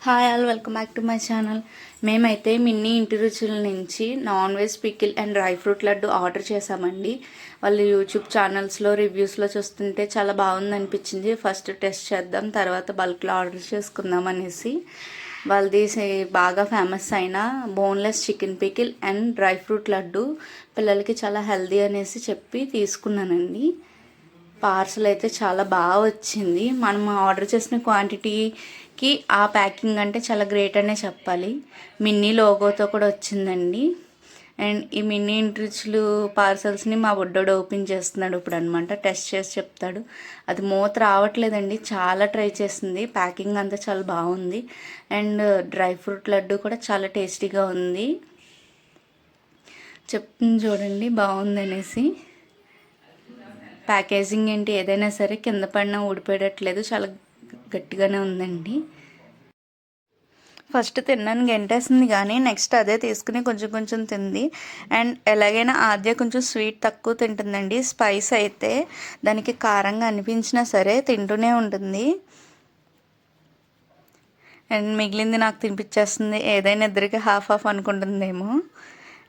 Hi all, welcome back to my channel. మేమైతే Minnie ఇంటి రుచుల నుంచి non veg pickle and dry fruit laddu order చేసామండి. వాళ్ళు యూట్యూబ్ ఛానల్స్లో రివ్యూస్లో చూస్తుంటే చాలా బాగుంది అనిపించింది. ఫస్ట్ టెస్ట్ చేద్దాం, తర్వాత బల్క్లో ఆర్డర్ చేసుకుందాం అనేసి వాళ్ళది బాగా ఫేమస్ అయిన boneless chicken pickle and dry fruit laddu పిల్లలకి చాలా హెల్దీ అనేసి చెప్పి తీసుకున్నానండి. పార్సల్ అయితే చాలా బాగా వచ్చింది. మనం ఆర్డర్ చేసిన క్వాంటిటీకి ఆ ప్యాకింగ్ అంటే చాలా గ్రేట్ అనే చెప్పాలి. మిన్నీ లోగోతో కూడా వచ్చిందండి. అండ్ ఈ మిన్నీ ఇంట్రిచ్లు పార్సల్స్ని మా బుడ్డోడు ఓపెన్ చేస్తున్నాడు ఇప్పుడు అనమాట. టెస్ట్ చేసి చెప్తాడు. అది మూత రావట్లేదండి, చాలా ట్రై చేసింది. ప్యాకింగ్ అంతా చాలా బాగుంది. అండ్ డ్రై ఫ్రూట్ లడ్డు కూడా చాలా టేస్టీగా ఉంది. చెప్తుంది చూడండి, బాగుంది అనేసి. ప్యాకేజింగ్ ఏంటి ఏదైనా సరే కింద పడినా ఊడిపోయేటట్లేదు, చాలా గట్టిగానే ఉందండి. ఫస్ట్ తిన్నాను గెంటేసింది, కానీ నెక్స్ట్ అదే తీసుకుని కొంచెం కొంచెం తింది. అండ్ ఎలాగైనా ఆద్య కొంచెం స్వీట్ తక్కువ తింటుందండి. స్పైస్ అయితే దానికి కారంగా అనిపించినా సరే తింటూనే ఉంటుంది. అండ్ మిగిలింది నాకు తినిపించేస్తుంది. ఏదైనా ఇద్దరికి హాఫ్ హాఫ్ అనుకుంటుందేమో.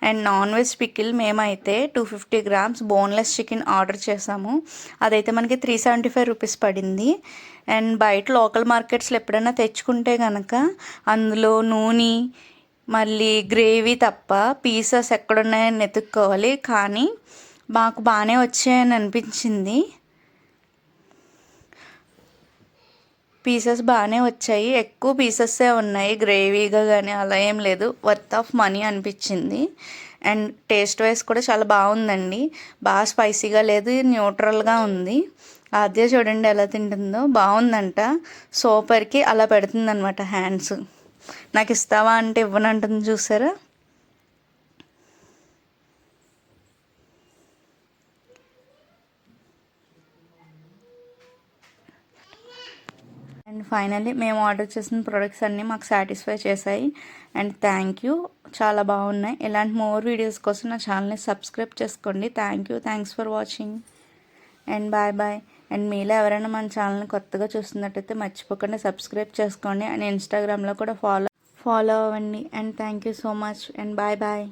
అండ్ నాన్ వెజ్ పికిల్ మేమైతే 250 grams బోన్లెస్ చికెన్ ఆర్డర్ చేసాము. అదైతే మనకి 375 రూపీస్ పడింది. అండ్ బయట లోకల్ మార్కెట్స్లో ఎప్పుడైనా తెచ్చుకుంటే కనుక అందులో నూనె మళ్ళీ గ్రేవీ తప్ప పీసెస్ ఎక్కడున్నాయని వెతుక్కోవాలి. కానీ మాకు బాగానే వచ్చాయని అనిపించింది. పీసెస్ బాగానే వచ్చాయి, ఎక్కువ పీసెస్సే ఉన్నాయి. గ్రేవీగా కానీ అలా ఏం లేదు. వర్త్ ఆఫ్ మనీ అనిపించింది. అండ్ టేస్ట్ వైజ్ కూడా చాలా బాగుందండి. బాగా స్పైసీగా లేదు, న్యూట్రల్గా ఉంది. అదే చూడండి ఎలా తింటుందో, బాగుందంట. సూపర్కి అలా పెడుతుందనమాట హ్యాండ్స్. నాకు ఇస్తావా అంటే ఇవ్వనంటుంది, చూసారా. అండ్ ఫైనల్లీ మేము ఆర్డర్ చేసిన ప్రొడక్ట్స్ అన్నీ మాకు సాటిస్ఫై చేశాయి. అండ్ థ్యాంక్ యూ, చాలా బాగున్నాయి. ఇలాంటి మోర్ వీడియోస్ కోసం నా ఛానల్ని సబ్స్క్రైబ్ చేసుకోండి. Thanks for watching. And bye. And మీలో ఎవరైనా మన ఛానల్ని కొత్తగా చూస్తున్నట్టయితే మర్చిపోకుండా సబ్స్క్రైబ్ చేసుకోండి. అండ్ ఇన్స్టాగ్రామ్లో కూడా ఫాలో అవ్వండి. And thank you so much. And bye.